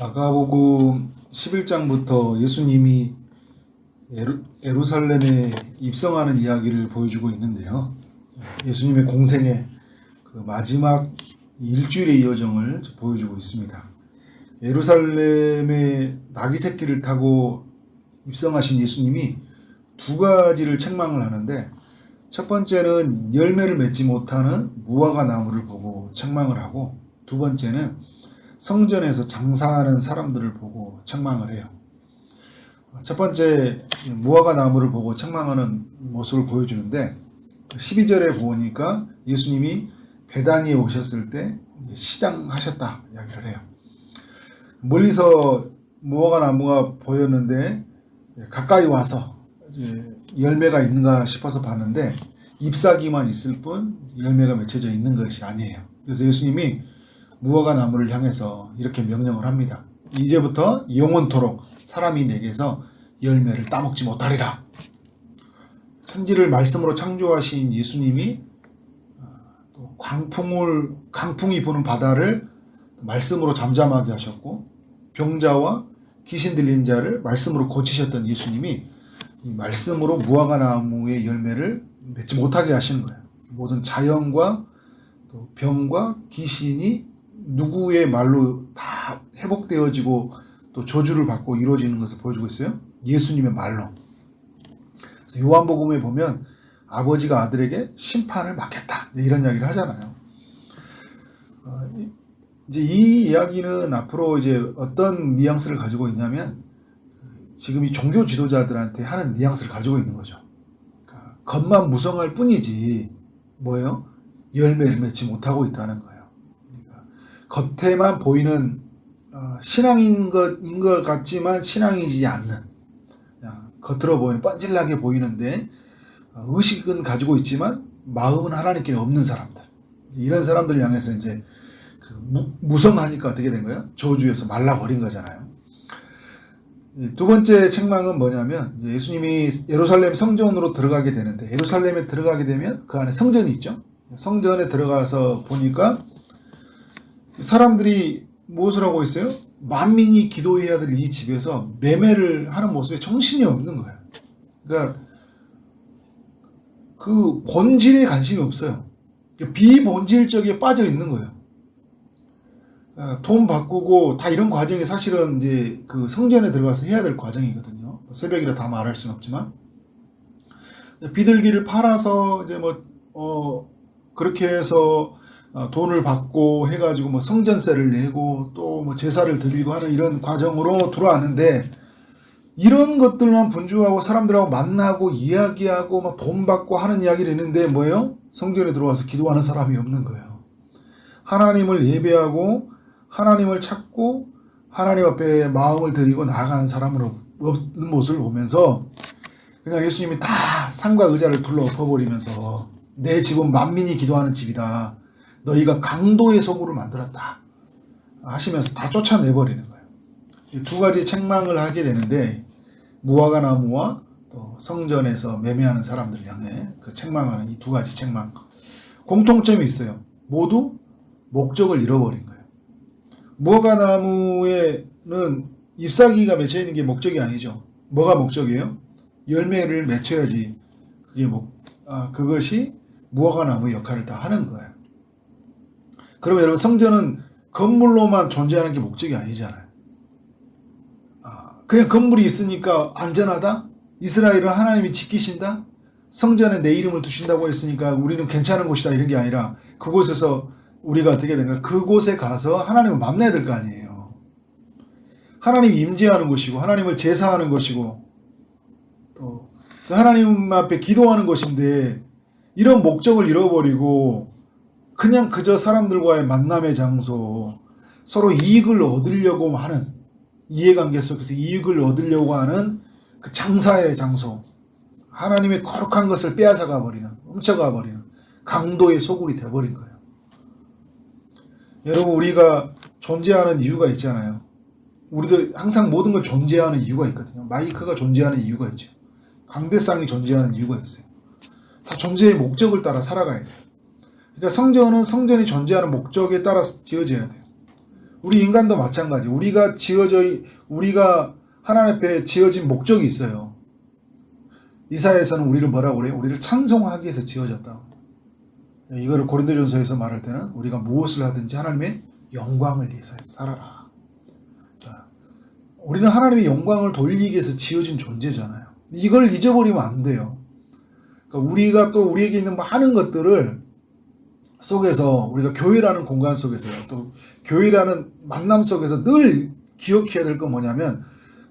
마가복음 11장부터 예수님이 예루살렘에 입성하는 이야기를 보여주고 있는데요. 예수님의 공생의 그 마지막 일주일의 여정을 보여주고 있습니다. 예루살렘에 나귀 새끼를 타고 입성하신 예수님이 두 가지를 책망을 하는데, 첫 번째는 열매를 맺지 못하는 무화과 나무를 보고 책망을 하고, 두 번째는 성전에서 장사하는 사람들을 보고 책망을 해요. 첫 번째 무화과 나무를 보고 책망하는 모습을 보여주는데, 12절에 보니까 예수님이 베다니에 오셨을 때 시장하셨다 이야기를 해요. 멀리서 무화과 나무가 보였는데 가까이 와서 이제 열매가 있는가 싶어서 봤는데 잎사귀만 있을 뿐 열매가 맺혀져 있는 것이 아니에요. 그래서 예수님이 무화과 나무를 향해서 이렇게 명령을 합니다. 이제부터 영원토록 사람이 내게서 열매를 따먹지 못하리라. 천지를 말씀으로 창조하신 예수님이 또 강풍이 부는 바다를 말씀으로 잠잠하게 하셨고, 병자와 귀신 들린 자를 말씀으로 고치셨던 예수님이 이 말씀으로 무화과 나무의 열매를 맺지 못하게 하시는 거예요. 모든 자연과 또 병과 귀신이 누구의 말로 다 회복되어지고 또 저주를 받고 이루어지는 것을 보여주고 있어요. 예수님의 말로. 그래서 요한복음에 보면 아버지가 아들에게 심판을 맡겼다 이런 이야기를 하잖아요. 이제 이 이야기는 앞으로 이제 어떤 뉘앙스를 가지고 있냐면, 지금 이 종교 지도자들한테 하는 뉘앙스를 가지고 있는 거죠. 그러니까 겉만 무성할 뿐이지 뭐예요? 열매를 맺지 못하고 있다는 거예요. 그러니까 겉에만 보이는 신앙인 것 같지만 신앙이지 않는, 겉으로 보이는 뻔질나게 보이는데 의식은 가지고 있지만 마음은 하나님께 없는 사람들, 이런 사람들을 향해서 이제 무성하니까 어떻게 된 거예요? 저주에서 말라버린 거잖아요. 두 번째 책망은 뭐냐면, 이제 예수님이 예루살렘 성전으로 들어가게 되는데, 예루살렘에 들어가게 되면 그 안에 성전이 있죠. 성전에 들어가서 보니까 사람들이 무엇을 하고 있어요? 만민이 기도해야 될 이 집에서 매매를 하는 모습에 정신이 없는 거예요. 그러니까 그 본질에 관심이 없어요. 비본질적에 빠져 있는 거예요. 돈 바꾸고 다 이런 과정이 사실은 이제 그 성전에 들어가서 해야 될 과정이거든요. 새벽이라 다 말할 수는 없지만, 비둘기를 팔아서 이제 그렇게 해서 돈을 받고 해가지고 성전세를 내고 또 제사를 드리고 하는 이런 과정으로 들어왔는데, 이런 것들만 분주하고 사람들하고 만나고 이야기하고 돈 받고 하는 이야기를 했는데 뭐예요? 성전에 들어와서 기도하는 사람이 없는 거예요. 하나님을 예배하고 하나님을 찾고 하나님 앞에 마음을 드리고 나아가는 사람은 없는 모습을 보면서 그냥 예수님이 다 상과 의자를 둘러 엎어버리면서 내 집은 만민이 기도하는 집이다, 너희가 강도의 소굴을 만들었다 하시면서 다 쫓아내버리는 거예요. 이 두 가지 책망을 하게 되는데, 무화과 나무와 또 성전에서 매매하는 사람들 향해 그 책망하는 이 두 가지 책망, 공통점이 있어요. 모두 목적을 잃어버린 거예요. 무화과 나무에는 잎사귀가 맺혀 있는 게 목적이 아니죠. 뭐가 목적이에요? 열매를 맺혀야지 그것이 무화과 나무의 역할을 다 하는 거예요. 그러면 여러분, 성전은 건물로만 존재하는 게 목적이 아니잖아요. 그냥 건물이 있으니까 안전하다? 이스라엘은 하나님이 지키신다? 성전에 내 이름을 두신다고 했으니까 우리는 괜찮은 곳이다, 이런 게 아니라 그곳에서 우리가 어떻게 되는가? 그곳에 가서 하나님을 만나야 될 거 아니에요. 하나님이 임재하는 곳이고 하나님을 제사하는 것이고 또 하나님 앞에 기도하는 것인데, 이런 목적을 잃어버리고 그냥 그저 사람들과의 만남의 장소, 서로 이익을 얻으려고 하는, 이해관계 속에서 이익을 얻으려고 하는 그 장사의 장소, 하나님의 거룩한 것을 빼앗아가 버리는, 훔쳐가 버리는 강도의 소굴이 되어버린 거예요. 여러분, 우리가 존재하는 이유가 있잖아요. 우리도 항상 모든 걸 존재하는 이유가 있거든요. 마이크가 존재하는 이유가 있죠. 강대상이 존재하는 이유가 있어요. 다 존재의 목적을 따라 살아가야 돼요. 그러니까 성전은 성전이 존재하는 목적에 따라서 지어져야 돼요. 우리 인간도 마찬가지. 우리가 하나님 앞에 지어진 목적이 있어요. 이사야에서는 우리를 뭐라고 그래요? 우리를 찬송하기 위해서 지어졌다. 이거를 고린도전서에서 말할 때는 우리가 무엇을 하든지 하나님의 영광을 위해서 살아라. 자, 우리는 하나님의 영광을 돌리기 위해서 지어진 존재잖아요. 이걸 잊어버리면 안 돼요. 그러니까 우리가 또 우리에게 있는 많은 것들을 속에서 우리가 교회라는 공간 속에서요. 또 교회라는 만남 속에서 늘 기억해야 될 건 뭐냐면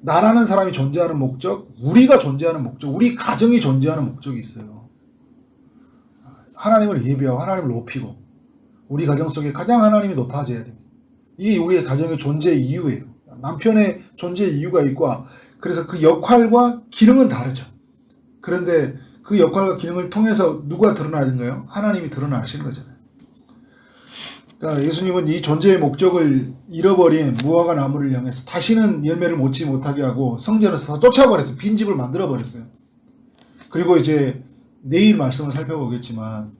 나라는 사람이 존재하는 목적, 우리가 존재하는 목적, 우리 가정이 존재하는 목적이 있어요. 하나님을 예배하고 하나님을 높이고 우리 가정 속에 가장 하나님이 높아져야 됩니다. 이게 우리의 가정의 존재의 이유예요. 남편의 존재의 이유가 있고 그래서 그 역할과 기능은 다르죠. 그런데 그 역할과 기능을 통해서 누가 드러나야 되는가요? 하나님이 드러나시는 거잖아요. 그러니까 예수님은 이 존재의 목적을 잃어버린 무화과 나무를 향해서 다시는 열매를 맺지 못하게 하고 성전에서 다 쫓아버렸어요. 빈집을 만들어버렸어요. 그리고 이제 내일 말씀을 살펴보겠지만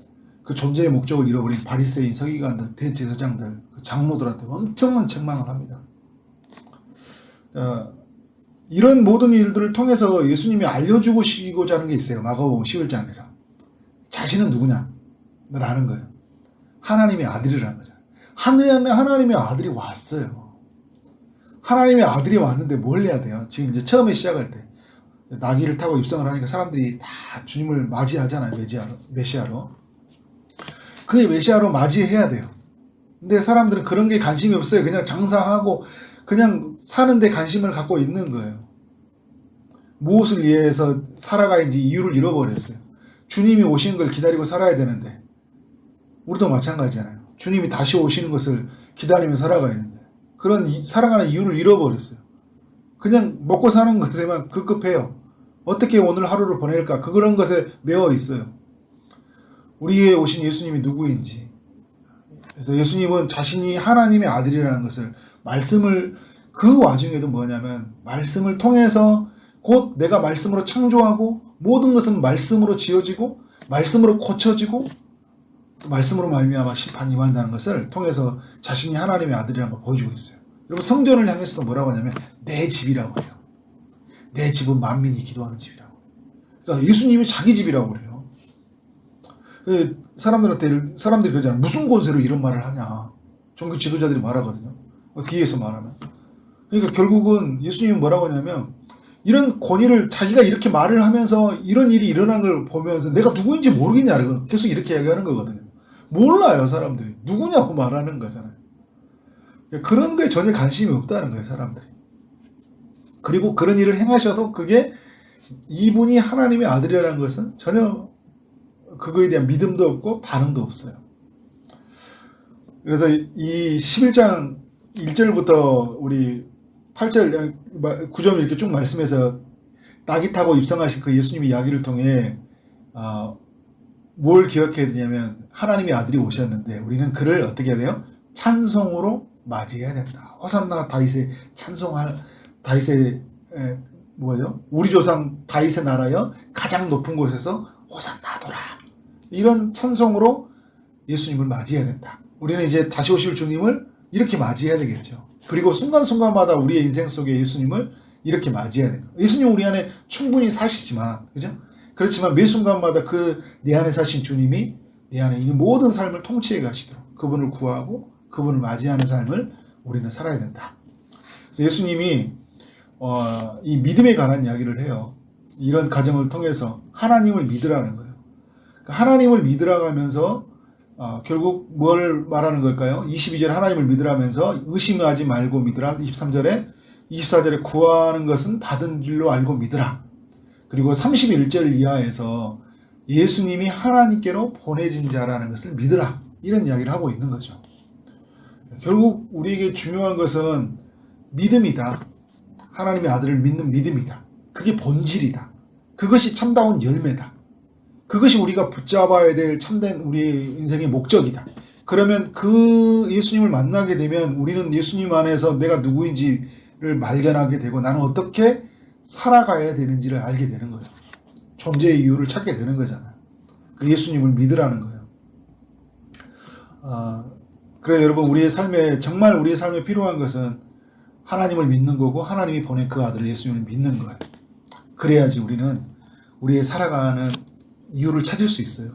그 존재의 목적을 잃어버린 바리새인, 서기관들, 대제사장들, 그 장로들한테 엄청난 책망을 합니다. 이런 모든 일들을 통해서 예수님이 알려주고자 하는 게 있어요. 마가복음 11장에서. 자신은 누구냐? 라는 거예요. 하나님의 아들이라는 거죠. 하나님의 아들이 왔어요. 하나님의 아들이 왔는데 뭘 해야 돼요? 지금 이제 처음에 시작할 때 나귀를 타고 입성을 하니까 사람들이 다 주님을 맞이하잖아요. 메시아로. 그 메시아로 맞이해야 돼요. 근데 사람들은 그런 게 관심이 없어요. 그냥 장사하고 그냥 사는데 관심을 갖고 있는 거예요. 무엇을 위해서 살아가야지 이유를 잃어버렸어요. 주님이 오시는 걸 기다리고 살아야 되는데 우리도 마찬가지잖아요. 주님이 다시 오시는 것을 기다리며 살아가야 되는데 그런 살아가는 이유를 잃어버렸어요. 그냥 먹고 사는 것에만 급급해요. 어떻게 오늘 하루를 보낼까? 그런 것에 매여 있어요. 우리에게 오신 예수님이 누구인지. 그래서 예수님은 자신이 하나님의 아들이라는 것을 말씀을 그 와중에도 뭐냐면 말씀을 통해서 곧 내가 말씀으로 창조하고 모든 것은 말씀으로 지어지고 말씀으로 고쳐지고 또 말씀으로 말미암아 심판이 임한다는 것을 통해서 자신이 하나님의 아들이라는 걸 보여주고 있어요. 여러분 성전을 향해서도 뭐라고 하냐면 내 집이라고 해요. 내 집은 만민이 기도하는 집이라고. 그러니까 예수님이 자기 집이라고 그래요. 사람들이 그러잖아요. 무슨 권세로 이런 말을 하냐. 종교 지도자들이 말하거든요. 뒤에서 말하면. 그러니까 결국은 예수님이 뭐라고 하냐면 이런 권위를 자기가 이렇게 말을 하면서 이런 일이 일어난 걸 보면서 내가 누구인지 모르겠냐. 계속 이렇게 얘기하는 거거든요. 몰라요, 사람들이. 누구냐고 말하는 거잖아요. 그런 거에 전혀 관심이 없다는 거예요, 사람들이. 그리고 그런 일을 행하셔도 그게 이분이 하나님의 아들이라는 것은 전혀 그거에 대한 믿음도 없고 반응도 없어요. 그래서 이 11장 1절부터 우리 8절, 9절 이렇게 쭉 말씀해서 나귀 타고 입성하신 그 예수님의 이야기를 통해 뭘 기억해야 되냐면 하나님의 아들이 오셨는데 우리는 그를 어떻게 해야 돼요? 찬송으로 맞이해야 된다. 호산나 다윗의 찬송할 다윗의 뭐죠? 우리 조상 다윗의 나라여 가장 높은 곳에서 호산나더라. 이런 찬송으로 예수님을 맞이해야 된다. 우리는 이제 다시 오실 주님을 이렇게 맞이해야 되겠죠. 그리고 순간순간마다 우리의 인생 속에 예수님을 이렇게 맞이해야 됩니다. 예수님 우리 안에 충분히 사시지만, 그죠? 그렇지만 매 순간마다 그 내 안에 사신 주님이 내 안에 있는 모든 삶을 통치해 가시도록 그분을 구하고 그분을 맞이하는 삶을 우리는 살아야 된다. 그래서 예수님이 이 믿음에 관한 이야기를 해요. 이런 과정을 통해서 하나님을 믿으라는 거예요. 그러니까 하나님을 믿으라가면서 결국 뭘 말하는 걸까요? 22절에 하나님을 믿으라면서 의심하지 말고 믿으라. 24절에 구하는 것은 받은 줄로 알고 믿으라. 그리고 31절 이하에서 예수님이 하나님께로 보내진 자라는 것을 믿으라. 이런 이야기를 하고 있는 거죠. 결국 우리에게 중요한 것은 믿음이다. 하나님의 아들을 믿는 믿음이다. 그게 본질이다. 그것이 참다운 열매다. 그것이 우리가 붙잡아야 될 참된 우리의 인생의 목적이다. 그러면 그 예수님을 만나게 되면 우리는 예수님 안에서 내가 누구인지를 발견하게 되고 나는 어떻게 살아가야 되는지를 알게 되는 거예요. 존재의 이유를 찾게 되는 거잖아요. 그 예수님을 믿으라는 거예요. 그래 여러분, 우리의 삶에 정말 우리의 삶에 필요한 것은 하나님을 믿는 거고 하나님이 보낸 그 아들 예수님을 믿는 거예요. 그래야지 우리는 우리의 살아가는 이유를 찾을 수 있어요.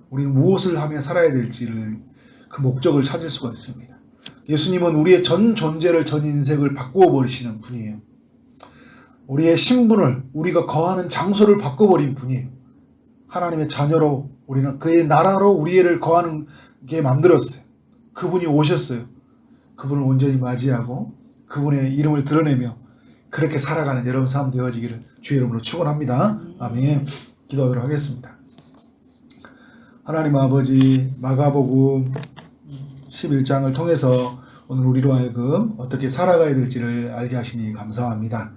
우리는 무엇을 하며 살아야 될지를 그 목적을 찾을 수가 있습니다. 예수님은 우리의 전 존재를 전 인생을 바꾸어 버리시는 분이에요. 우리의 신분을 우리가 거하는 장소를 바꿔버린 분이에요. 하나님의 자녀로 우리는 그의 나라로 우리를 거하는 게 만들었어요. 그분이 오셨어요. 그분을 온전히 맞이하고 그분의 이름을 드러내며 그렇게 살아가는 여러분 삶 되어지기를 주의 이름으로 축원합니다. 아멘. 기도하도록 하겠습니다. 하나님 아버지, 마가복음 11장을 통해서 오늘 우리로 하여금 어떻게 살아가야 될지를 알게 하시니 감사합니다.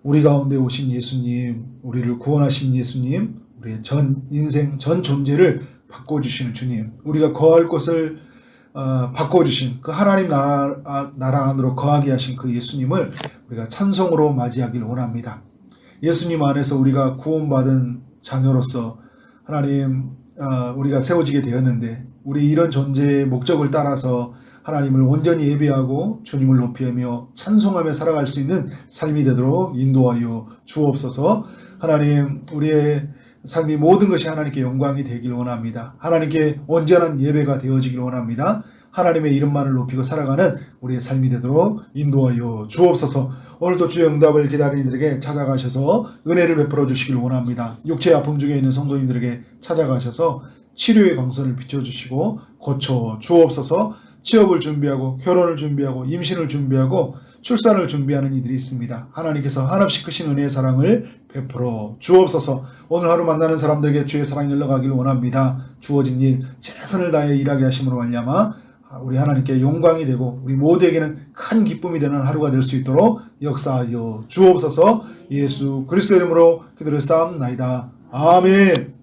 우리 가운데 오신 예수님, 우리를 구원하신 예수님, 우리의 전 인생, 전 존재를 바꿔주시는 주님, 우리가 거할 곳을 바꿔주신 그 하나님 나라 안으로 거하게 하신 그 예수님을 우리가 찬송으로 맞이하기를 원합니다. 예수님 안에서 우리가 구원받은 자녀로서 하나님 우리가 세워지게 되었는데 우리 이런 존재의 목적을 따라서 하나님을 온전히 예배하고 주님을 높이며 찬송하며 살아갈 수 있는 삶이 되도록 인도하여 주옵소서. 하나님, 우리의 삶이 모든 것이 하나님께 영광이 되길 원합니다. 하나님께 온전한 예배가 되어지길 원합니다. 하나님의 이름만을 높이고 살아가는 우리의 삶이 되도록 인도하여 주옵소서. 오늘도 주의 응답을 기다리는 이들에게 찾아가셔서 은혜를 베풀어 주시길 원합니다. 육체의 아픔 중에 있는 성도님들에게 찾아가셔서 치료의 광선을 비춰주시고 고쳐 주옵소서. 취업을 준비하고 결혼을 준비하고 임신을 준비하고 출산을 준비하는 이들이 있습니다. 하나님께서 한없이 크신 은혜의 사랑을 베풀어 주옵소서. 오늘 하루 만나는 사람들에게 주의 사랑이 흘러가길 원합니다. 주어진 일 최선을 다해 일하게 하심으로 말미암아 우리 하나님께 영광이 되고 우리 모두에게는 큰 기쁨이 되는 하루가 될 수 있도록 역사하여 주옵소서. 예수 그리스도 이름으로 기도를 쌓옵나이다. 아멘.